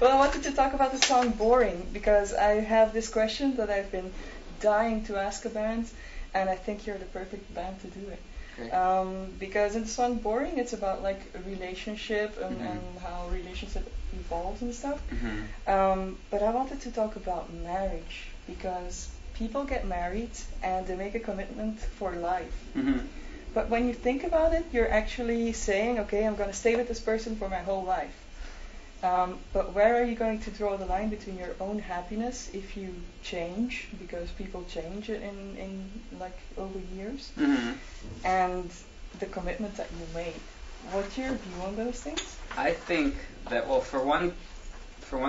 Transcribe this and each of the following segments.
Well, I wanted to talk about the song Boring because I have this question that I've been dying to ask a band, and I think you're the perfect band to do it. Okay. Because in the song Boring, it's about like a relationship and how relationship evolves and stuff. But I wanted to talk about marriage because people get married and they make a commitment for life. But when you think about it, you're actually saying, okay, I'm going to stay with this person for my whole life. But where are you going to draw the line between your own happiness if you change, because people change in like over years, and the commitment that you made? What's your view on those things? I think that, well, for one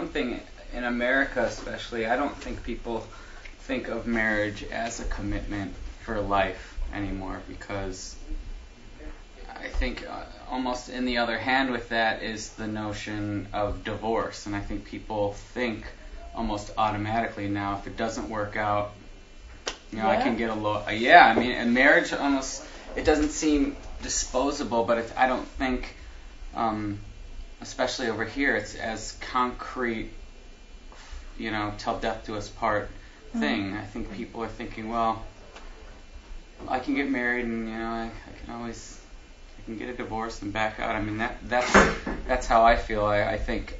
thing, in America especially, I don't think people think of marriage as a commitment for life anymore, because I think almost in the other hand with that is the notion of divorce, and I think people think almost automatically now, if it doesn't work out, I can get I mean, and marriage almost, it doesn't seem disposable, but I don't think, especially over here, it's as concrete, till death do us part thing. I think people are thinking, well, I can get married and I can get a divorce and back out. I mean, that's how I feel. I think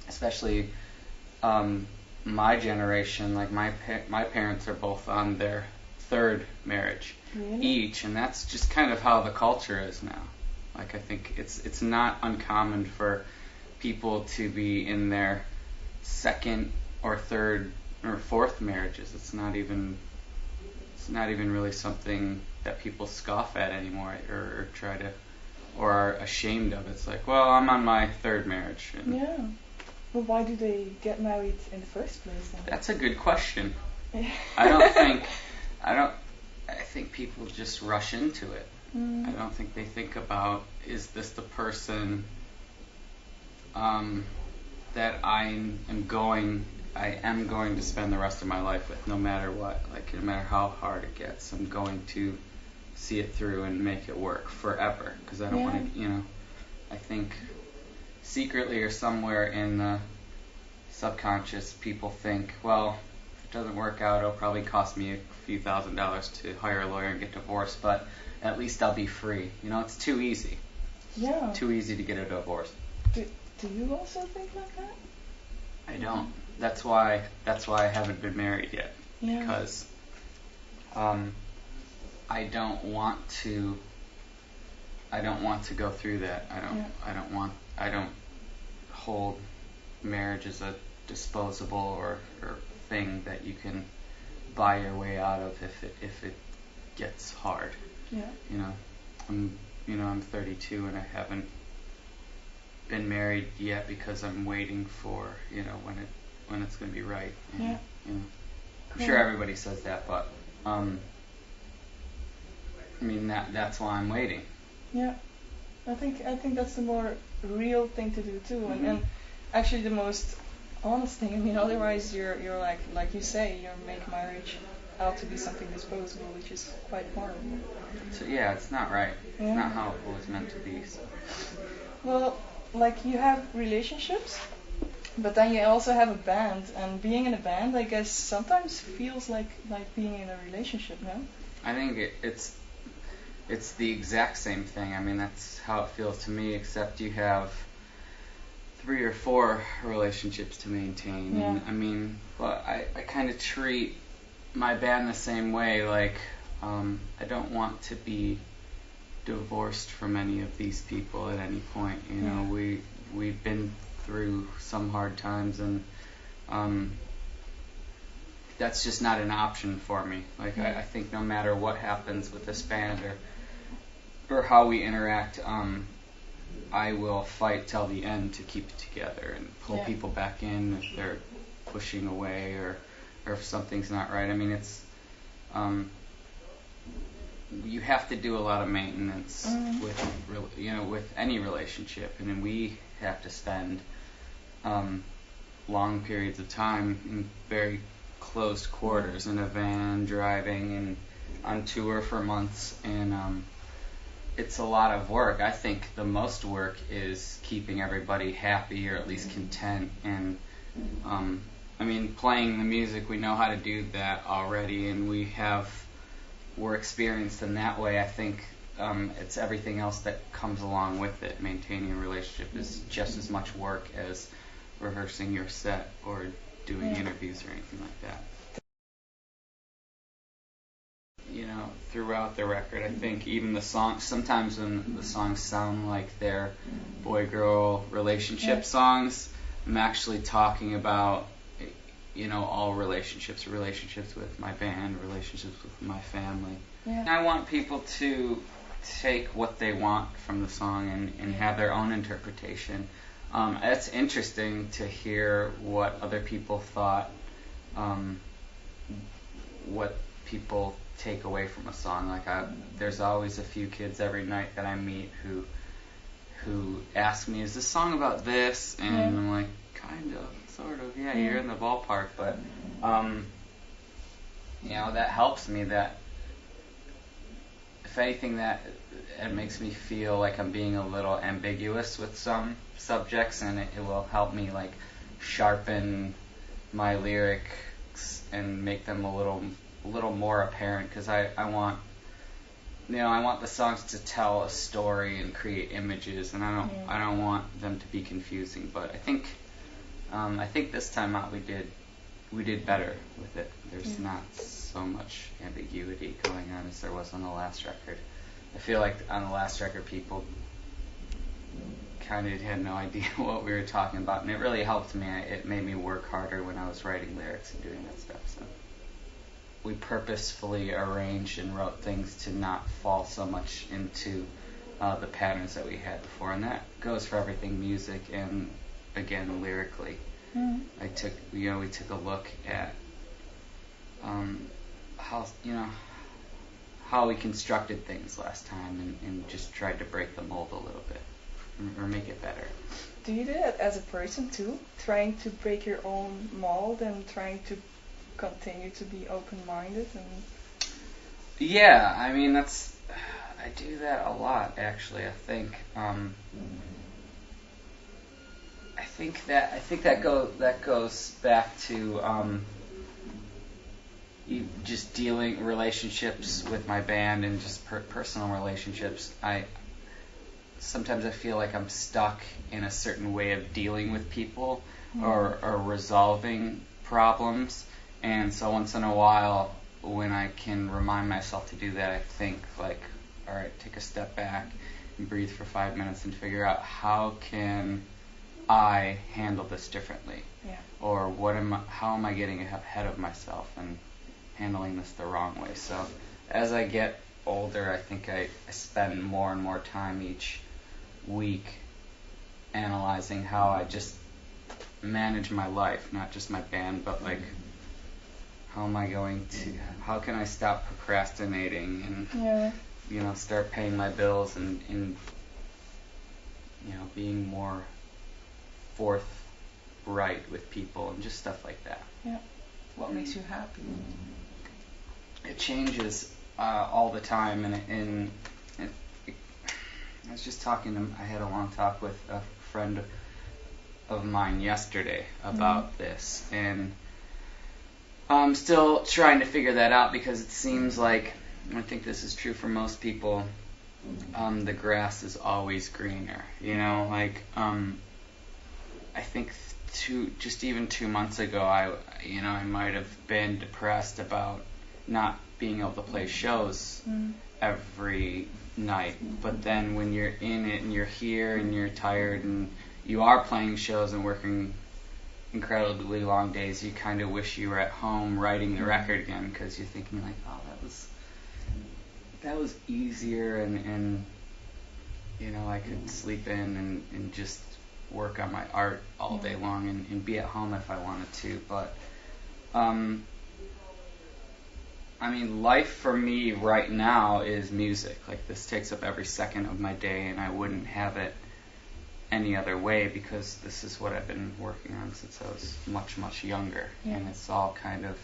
especially my generation, like my parents are both on their third marriage each, and that's just kind of how the culture is now. Like, I think it's not uncommon for people to be in their second or third or fourth marriages. It's not even really something that people scoff at anymore or try to, or are ashamed of. It's like, well, I'm on my third marriage. Yeah. Well, why do they get married in the first place then? That's a good question. I think people just rush into it. I don't think they think about, is this the person that I am going to spend the rest of my life with, no matter what. Like, no matter how hard it gets, I'm going to see it through and make it work forever. Because I don't want to, I think secretly or somewhere in the subconscious, people think, well, if it doesn't work out, it'll probably cost me a few $1,000s to hire a lawyer and get divorced, but at least I'll be free. It's too easy. Yeah. Too easy to get a divorce. Do you also think like that? I don't. That's why I haven't been married yet. Yeah. Because I don't want to go through that. I don't hold marriage as a disposable or thing that you can buy your way out of if it gets hard. Yeah. I'm 32 and I haven't been married yet because I'm waiting for when it's going to be right. Yeah. I'm sure everybody says that, but that's why I'm waiting. Yeah. I think that's the more real thing to do too, and actually the most honest thing. I mean, otherwise you're like you say, you make marriage out to be something disposable, which is quite horrible. So yeah, it's not right. Yeah. It's not how it was meant to be. So. Well, like, you have relationships, but then you also have a band, and being in a band, I guess, sometimes feels like being in a relationship, no? I think it's the exact same thing. I mean, that's how it feels to me, except you have 3 or 4 relationships to maintain. Yeah. And I mean, but I kind of treat my band the same way. Like, I don't want to be divorced from any of these people at any point. We've been through some hard times, and that's just not an option for me. Like, I think no matter what happens with this band or how we interact, I will fight till the end to keep it together and pull people back in if they're pushing away or if something's not right. I mean, it's you have to do a lot of maintenance with any relationship, and then we have to spend long periods of time in very close quarters in a van, driving and on tour for months, and it's a lot of work. I think the most work is keeping everybody happy or at least content. And I mean, playing the music, we know how to do that already, and we're experienced in that way. I think it's everything else that comes along with it. Maintaining a relationship is just as much work as rehearsing your set or doing interviews or anything like that. You know, throughout the record, I think even the songs, sometimes when the songs sound like they're boy-girl relationship songs, I'm actually talking about, you know, all relationships with my band, relationships with my family. And I want people to take what they want from the song and have their own interpretation. It's interesting to hear what other people thought, what people take away from a song. Like there's always a few kids every night that I meet who ask me, is this song about this? And I'm like, kind of, sort of, you're in the ballpark. But you know, that helps me. That if anything, that it makes me feel like I'm being a little ambiguous with some subjects, and it will help me like sharpen my lyrics and make them a little more apparent, because I want, you know, I want the songs to tell a story and create images, and I don't want them to be confusing. But I think this time out we did better with it. There's not so much ambiguity going on as there was on the last record. I feel like on the last record people kind of had no idea what we were talking about, and it really helped me. It made me work harder when I was writing lyrics and doing that stuff. So we purposefully arranged and wrote things to not fall so much into the patterns that we had before, and that goes for everything, music and again lyrically. We took a look at how we constructed things last time, and just tried to break the mold a little bit or make it better. Do you do that as a person too? Trying to break your own mold and trying to continue to be open-minded? Yeah, I mean, I do that a lot, actually. I think that goes back to just dealing relationships with my band and just personal relationships. Sometimes I feel like I'm stuck in a certain way of dealing with people or resolving problems, and so once in a while, when I can remind myself to do that, I think like, all right, take a step back and breathe for 5 minutes and figure out how can I handle this differently, or how am I getting ahead of myself and handling this the wrong way. So as I get older, I think I spend more and more time each week analyzing how I just manage my life, not just my band, but like how can I stop procrastinating and start paying my bills and being more forthright with people and just stuff like that. Yeah. What makes you happy? It changes all the time, and I was just I had a long talk with a friend of mine yesterday about this, and I'm still trying to figure that out, because it seems like, I think this is true for most people, the grass is always greener. I think just even 2 months ago, I might have been depressed about not being able to play shows every night. But then when you're in it and you're here and you're tired and you are playing shows and working incredibly long days, you kind of wish you were at home writing the record again, because you're thinking like, oh, that was easier, and I could sleep in and just work on my art all day long and be at home if I wanted to. But life for me right now is music. Like, this takes up every second of my day, and I wouldn't have it any other way, because this is what I've been working on since I was much, much younger. And it's all kind of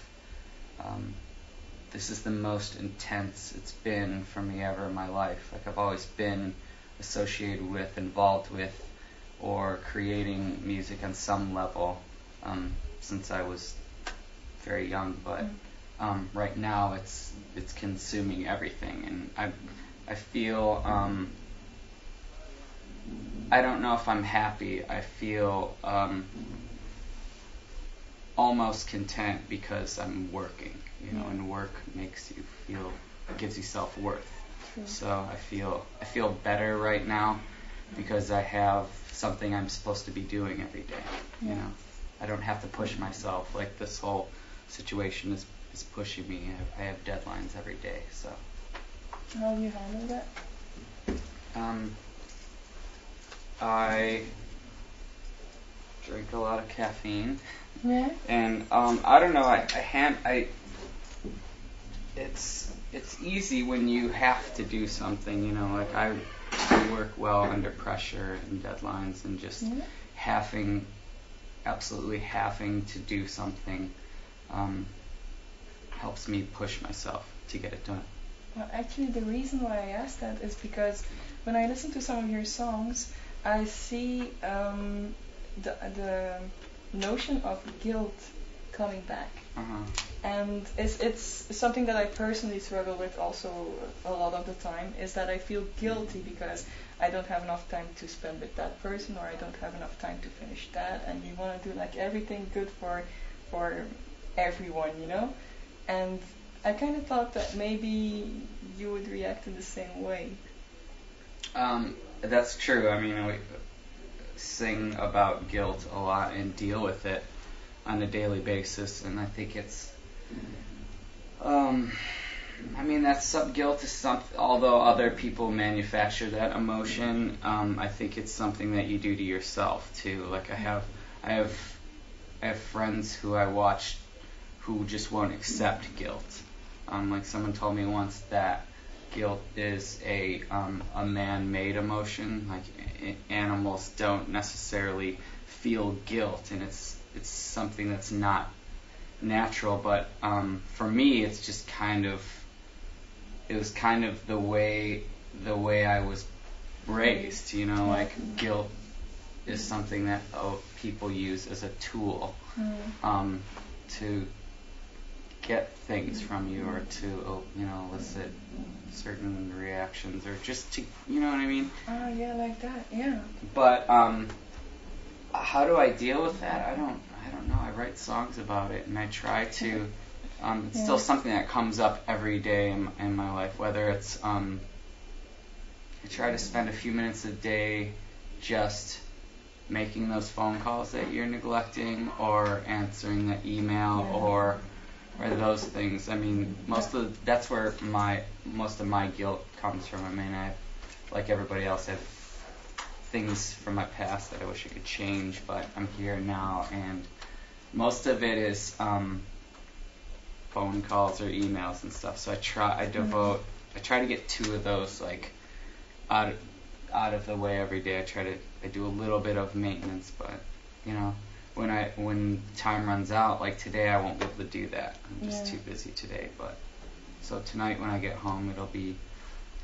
this is the most intense it's been for me ever in my life. Like I've always been associated with, involved with, or creating music on some level since I was very young. But right now it's consuming everything, and I feel I don't know if I'm happy. I feel almost content because I'm working, and work makes you feel, gives you self-worth. True. So I feel better right now because I have something I'm supposed to be doing every day. Yeah. I don't have to push myself like this whole situation is pushing me. I have deadlines every day. So how do you handle that? I drink a lot of caffeine. Yeah. And I don't know. It's easy when you have to do something. Like I work well under pressure and deadlines, and just absolutely having to do something helps me push myself to get it done. Well, actually, the reason why I asked that is because when I listen to some of your songs, I see the notion of guilt coming back. And it's something that I personally struggle with also a lot of the time, is that I feel guilty because I don't have enough time to spend with that person, or I don't have enough time to finish that, and you want to do like everything good for everyone, and I kind of thought that maybe you would react in the same way. That's true. I mean, we sing about guilt a lot and deal with it on a daily basis, and I think it's guilt is something, although other people manufacture that emotion, I think it's something that you do to yourself too. Like I have friends who I watch who just won't accept guilt. Like someone told me once that guilt is a man-made emotion. Like animals don't necessarily feel guilt, and it's something that's not natural. But for me, it's just it was kind of the way I was raised. Like guilt is something that people use as a tool to get things from you, or to elicit certain reactions, or just to, you know what I mean? Oh yeah, like that, yeah. But how do I deal with that? I don't know. I write songs about it, and I try to. It's still something that comes up every day in my life. Whether it's I try to spend a few minutes a day just making those phone calls that you're neglecting, or answering the email, or those things. I mean, that's where most of my guilt comes from. I mean, like everybody else, I have things from my past that I wish I could change, but I'm here now, and most of it is phone calls or emails and stuff. So I try to get 2 of those like out of the way every day. I do a little bit of maintenance, but when time runs out, like today, I won't be able to do that. I'm just too busy today. But so tonight, when I get home, it'll be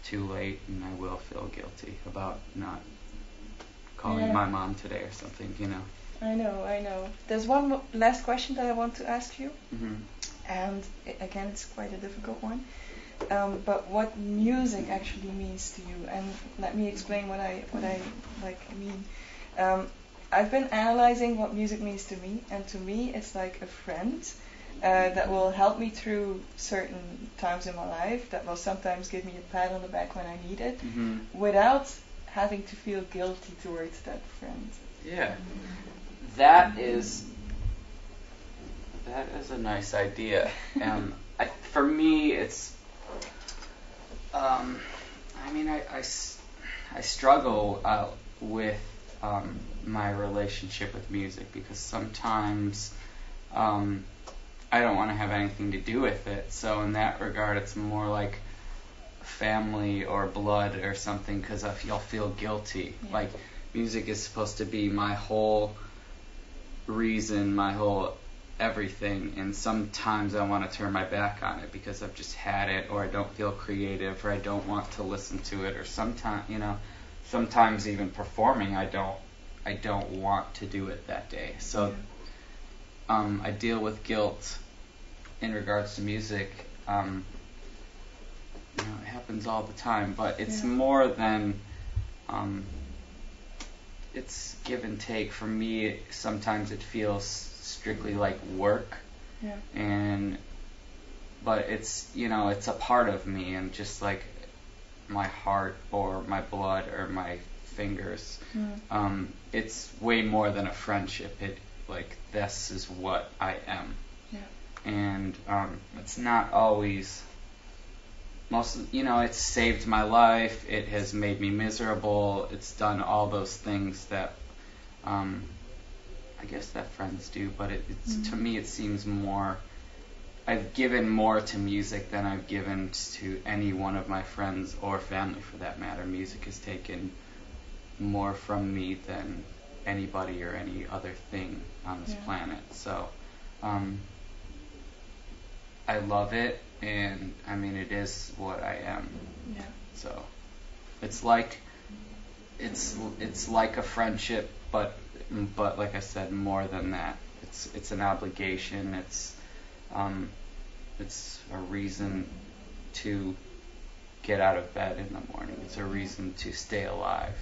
too late, and I will feel guilty about not calling my mom today or something. I know. There's one last question that I want to ask you, and again, it's quite a difficult one. But what music actually means to you, and let me explain what I mean. I've been analyzing what music means to me, and to me it's like a friend that will help me through certain times in my life, that will sometimes give me a pat on the back when I need it, without having to feel guilty towards that friend. Yeah, that is a nice idea. For me, it's I struggle with my relationship with music, because sometimes I don't want to have anything to do with it. So in that regard, it's more like family or blood or something, because I'll feel guilty. Yeah. Like music is supposed to be my whole reason, my whole everything, and sometimes I want to turn my back on it because I've just had it, or I don't feel creative, or I don't want to listen to it, or sometimes even performing, I don't want to do it that day. So I deal with guilt in regards to music. It happens all the time, but it's more than it's give and take. For me, sometimes it feels strictly like work, but it's a part of me, and just like my heart or my blood or my fingers, it's way more than a friendship. This is what I am, and it's not always. It's saved my life. It has made me miserable. It's done all those things that I guess that friends do, but to me it seems more. I've given more to music than I've given to any one of my friends or family, for that matter. Music has taken more from me than anybody or any other thing on this planet. So I love it, and I mean, it is what I am. So it's like a friendship, but like I said, more than that. It's an obligation. It's a reason to get out of bed in the morning. It's a reason to stay alive.